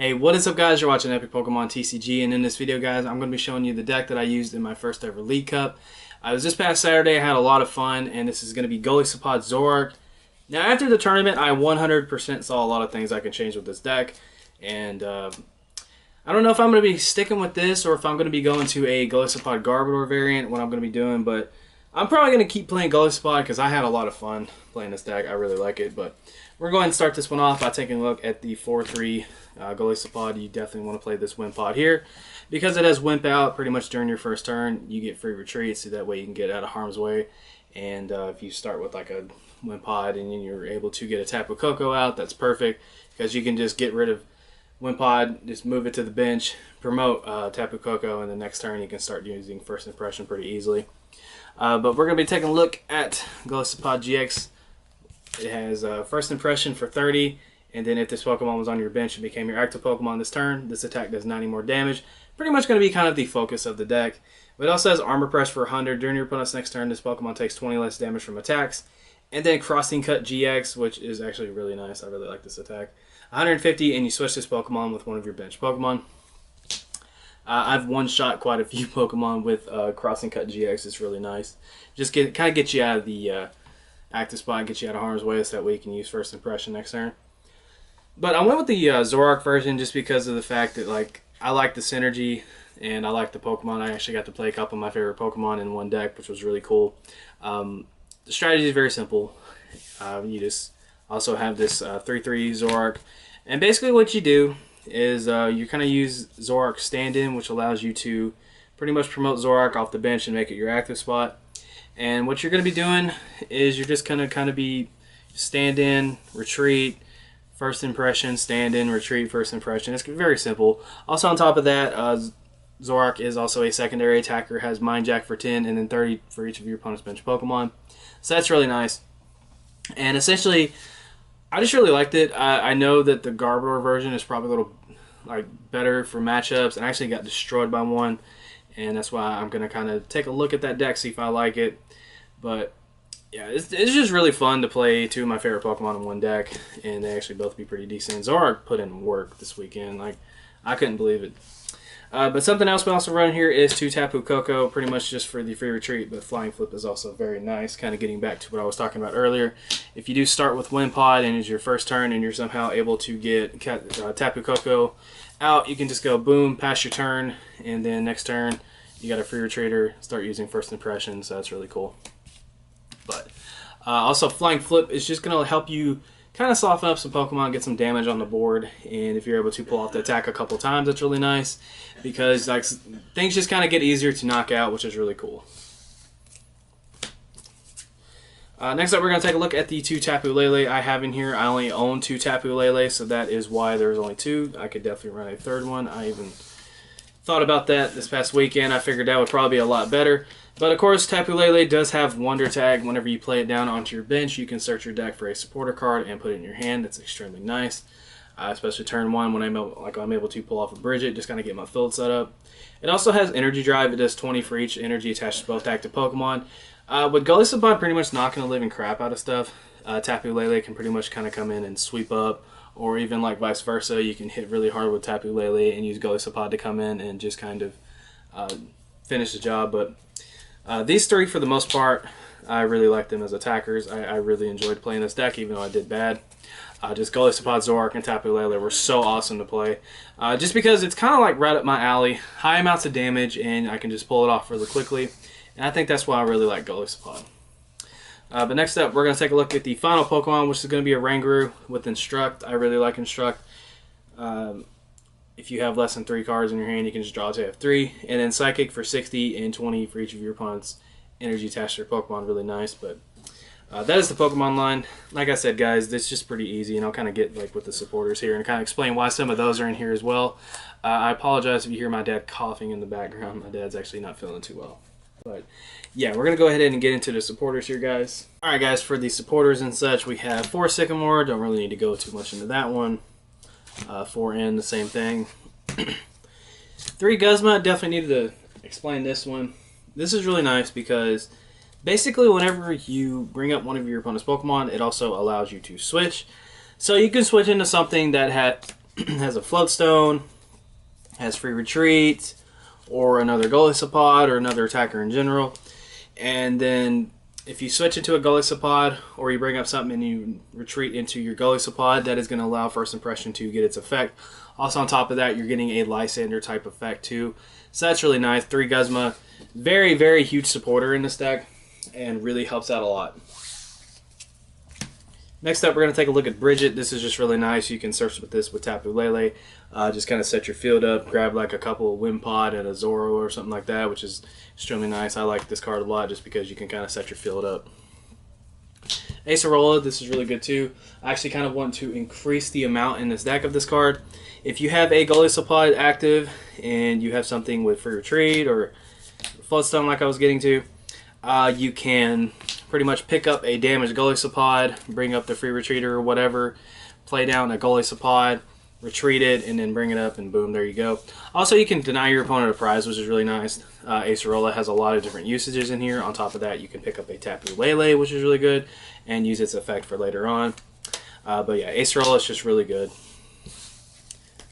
Hey, what is up guys? You're watching Epic Pokemon TCG, and in this video guys, I'm going to be showing you the deck that I used in my first ever League Cup. It was this past Saturday. I had a lot of fun, and this is going to be Golisopod Zoroark. Now after the tournament, I 100% saw a lot of things I can change with this deck, and I don't know if I'm going to be sticking with this or if I'm going to be going to a Golisopod Garbodor variant, what I'm going to be doing, but I'm probably going to keep playing Golisopod because I had a lot of fun playing this deck. I really like it, but we're going to start this one off by taking a look at the 4-3 Golisopod. You definitely want to play this Wimp Pod here because it has Wimp out pretty much during your first turn. You get free retreat, so that way you can get out of harm's way. And if you start with like a Wimp Pod and then you're able to get a Tapu Koko out, that's perfect because you can just get rid of Wimp Pod, just move it to the bench, promote Tapu Koko, and the next turn you can start using First Impression pretty easily. But we're going to be taking a look at Golisopod GX. It has First Impression for 30, and then if this Pokemon was on your bench and became your active Pokemon this turn, this attack does 90 more damage. Pretty much going to be kind of the focus of the deck. But it also has Armor Press for 100. During your opponent's next turn, this Pokemon takes 20 less damage from attacks. And then Crossing Cut GX, which is actually really nice. I really like this attack. 150, and you switch this Pokemon with one of your bench Pokemon. I've one-shot quite a few Pokemon with Crossing Cut GX. It's really nice. Just kind of get you out of the active spot, get you out of harm's way, so that way you can use First Impression next turn. But I went with the Zoroark version just because of the fact that I like the synergy and I like the Pokemon. I actually got to play a couple of my favorite Pokemon in one deck, which was really cool. The strategy is very simple. You just also have this 3-3 Zoroark, and basically what you do is you kind of use Zoroark stand-in, which allows you to pretty much promote Zoroark off the bench and make it your active spot. And what you're going to be doing is you're just going to kind of be stand-in, retreat, First Impression, stand-in, retreat, First Impression. It's very simple. Also on top of that, Zoroark is also a secondary attacker, has Mind Jack for 10, and then 30 for each of your opponent's bench Pokemon. So that's really nice. And essentially, I just really liked it. I know that the Garbodor version is probably a little better for matchups, and I actually got destroyed by one, and that's why I'm going to kind of take a look at that deck, see if I like it. But yeah, it's just really fun to play two of my favorite Pokemon in one deck, and they actually both be pretty decent. Zoroark put in work this weekend. I couldn't believe it. But something else we also run here is 2 Tapu Koko, pretty much just for the free retreat, but Flying Flip is also very nice, kind of getting back to what I was talking about earlier. If you do start with Wind Pod and it's your first turn and you're somehow able to get Tapu Koko out, you can just go boom, pass your turn, and then next turn you got a free retreater, start using First Impression, so that's really cool. But also Flying Flip is just going to help you kind of soften up some Pokemon, get some damage on the board, and if you're able to pull off the attack a couple times, that's really nice because things just kind of get easier to knock out, which is really cool. Next up, we're going to take a look at the 2 Tapu Lele I have in here. I only own 2 Tapu Lele, so that is why there's only 2. I could definitely run a third one. I even thought about that this past weekend. I figured that would probably be a lot better. But of course, Tapu Lele does have Wonder Tag. Whenever you play it down onto your bench, you can search your deck for a supporter card and put it in your hand. That's extremely nice, especially turn 1 when I'm able to pull off a Bridget, just kind of get my field set up. It also has Energy Drive. It does 20 for each energy attached to both active Pokemon. With Golisopod pretty much knocking the living crap out of stuff, Tapu Lele can pretty much kind of come in and sweep up, or even like vice versa. You can hit really hard with Tapu Lele and use Golisopod to come in and just kind of finish the job. But these 3, for the most part, I really like them as attackers. I really enjoyed playing this deck, even though I did bad. Just Golisopod, Zoroark, and Tapu Lele were so awesome to play. Just because it's kind of like right up my alley. High amounts of damage, and I can just pull it off really quickly. And I think that's why I really like Golisopod. But next up, we're going to take a look at the final Pokemon, which is going to be a Ranguru with Instruct. I really like Instruct. If you have less than 3 cards in your hand, you can just draw to have 3. And then Psychic for 60 and 20 for each of your opponent's energy attached to your Pokemon. Really nice. But that is the Pokemon line. Like I said, guys, it's just pretty easy. And I'll kind of get with the supporters here and kind of explain why some of those are in here as well. I apologize if you hear my dad coughing in the background. My dad's actually not feeling too well. But yeah, we're going to go ahead and get into the supporters here, guys. Alright, guys, for the supporters and such, we have 4 Sycamore. Don't really need to go too much into that one. 4N, the same thing. 3 Guzma, definitely needed to explain this one. This is really nice because basically whenever you bring up one of your opponent's Pokemon, it also allows you to switch. So you can switch into something that has a Floatstone, has free retreat, or another Golisopod, or another attacker in general. And then if you switch into a Golisopod, or you bring up something and you retreat into your Golisopod, that is going to allow First Impression to get its effect. Also on top of that, you're getting a Lysander type effect too. So that's really nice. 3 Guzma. Very, very huge supporter in this deck, and really helps out a lot. Next up, we're going to take a look at Bridget. This is just really nice. You can search with this with Tapu Lele. Just kind of set your field up, grab like a couple of Wimpod and a Zoro or something like that, which is extremely nice. I like this card a lot just because you can kind of set your field up. Acerola, this is really good too. I actually kind of want to increase the amount in this deck of this card. If you have a Golisopod active and you have something with free retreat or Floatstone like I was getting to, you can pretty much pick up a damaged Golisopod, bring up the free retreater or whatever, play down a Golisopod, retreat it, and then bring it up, and boom, there you go. Also, you can deny your opponent a prize, which is really nice. Acerola has a lot of different usages in here. On top of that, you can pick up a Tapu Lele, which is really good, and use its effect for later on. But yeah, Acerola is just really good.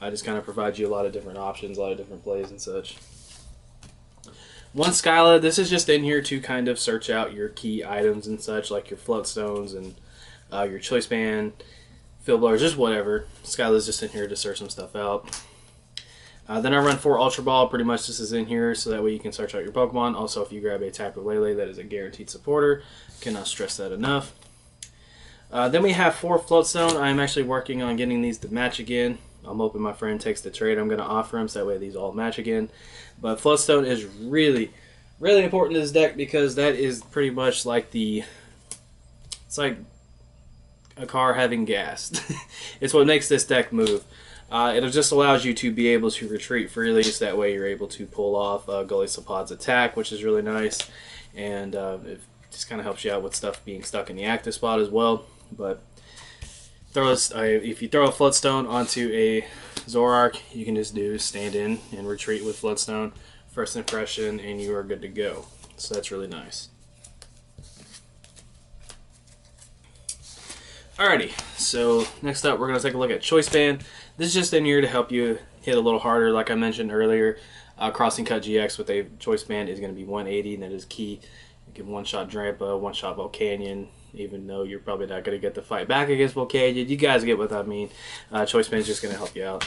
I just kind of provide you a lot of different options, a lot of different plays and such. One Skyla, this is just in here to kind of search out your key items and such, like your Floatstones and your Choice Band, Field Blowers, just whatever. Skyla's just in here to search some stuff out. Then I run 4 Ultra Ball. Pretty much this is in here so that way you can search out your Pokemon. Also, if you grab a Tapu Lele, that is a guaranteed supporter. Cannot stress that enough. Then we have 4 Floatstone. I'm actually working on getting these to match again. I'm hoping my friend takes the trade I'm going to offer him, so that way these all match again. But Floatstone is really, really important to this deck because that is pretty much like the... It's like a car having gas. It's what makes this deck move. It just allows you to be able to retreat freely, so that way you're able to pull off Golisopod's attack, which is really nice. And it just kind of helps you out with stuff being stuck in the active spot as well. But if you throw a Floatstone onto a Zoroark, you can just do stand in and retreat with Floatstone, First Impression, and you are good to go. So that's really nice. Alrighty, so next up we're going to take a look at Choice Band. This is just in here to help you hit a little harder. Like I mentioned earlier, Crossing Cut GX with a Choice Band is going to be 180, and that is key. You can one-shot Drampa, one-shot Volcanion, even though you're probably not going to get the fight back against Volcanion. You guys get what I mean. Choice Band is just going to help you out.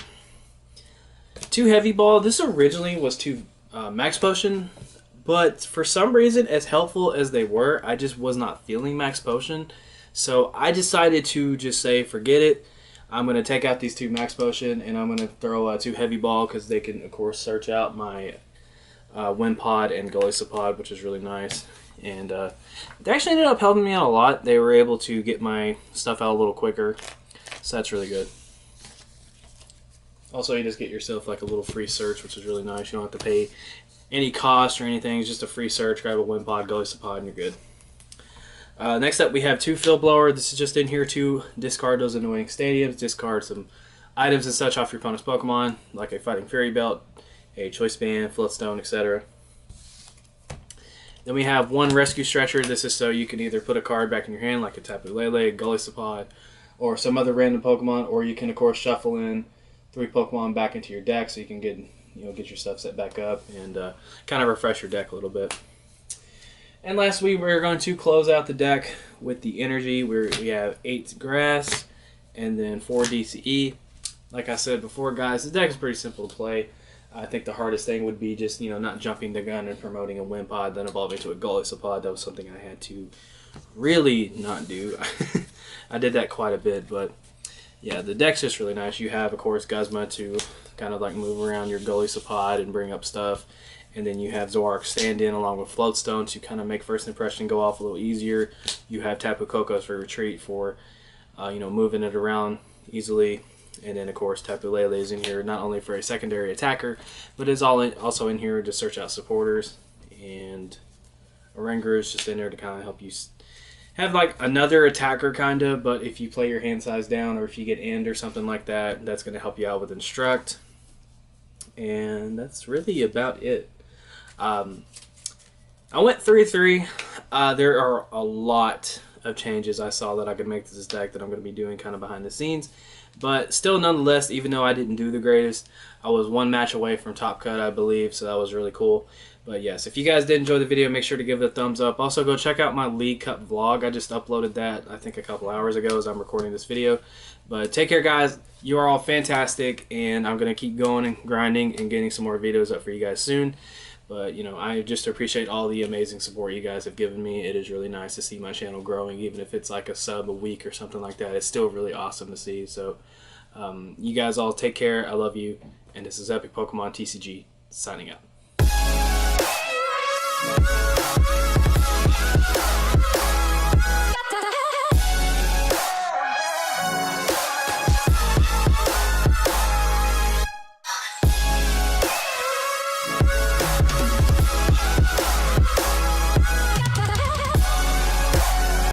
2 Heavy Ball. This originally was 2 Max Potion, but for some reason, as helpful as they were, I just was not feeling Max Potion. So I decided to just say, forget it. I'm going to take out these 2 Max Potion, and I'm going to throw 2 Heavy Ball, because they can, of course, search out my Wimpod and Golisopod, which is really nice. And they actually ended up helping me out a lot. They were able to get my stuff out a little quicker, so that's really good. Also, you just get yourself like a little free search, which is really nice. You don't have to pay any cost or anything. It's just a free search. Grab a Wimpod, Golisopod, and you're good. Next up, we have 2 Field Blower. This is just in here to discard those annoying stadiums, discard some items and such off your opponent's Pokemon, like a Fighting Fairy Belt, a Choice Band, Floatstone, etc. Then we have 1 Rescue Stretcher. This is so you can either put a card back in your hand, like a Tapu Lele, Golisopod, or some other random Pokemon, or you can, of course, shuffle in 3 Pokemon back into your deck so you can get your stuff set back up and kind of refresh your deck a little bit. And lastly, we're going to close out the deck with the energy, where we have 8 Grass and then 4 DCE. Like I said before, guys, the deck is pretty simple to play. I think the hardest thing would be just, not jumping the gun and promoting a Wimpod, then evolving to a Golisopod. That was something I had to really not do. I did that quite a bit, but yeah, the deck's just really nice. You have, of course, Guzma to kind of like move around your Golisopod and bring up stuff. And then you have Zoroark stand in along with Floatstone to kind of make First Impression go off a little easier. You have Tapu Kokos for retreat for, moving it around easily. And then, of course, Tapu Lele is in here not only for a secondary attacker, but is also in here to search out supporters. And Orengar is just in there to kind of help you have like another attacker kind of, but if you play your hand size down or if you get end or something like that, that's going to help you out with Instruct. And that's really about it. I went 3-3. There are a lot of changes I saw that I could make to this deck that I'm going to be doing kind of behind the scenes. But still, nonetheless, even though I didn't do the greatest, I was one match away from top cut, I believe, so that was really cool. But yes, if you guys did enjoy the video, make sure to give it a thumbs up. Also, go check out my League Cup vlog. I just uploaded that, I think, a couple hours ago as I'm recording this video. But take care, guys. You are all fantastic, and I'm going to keep going and grinding and getting some more videos up for you guys soon. But, you know, I just appreciate all the amazing support you guys have given me. It is really nice to see my channel growing, even if it's like a sub a week or something like that. It's still really awesome to see. So, you guys all take care. I love you. And this is Epic Pokemon TCG signing out.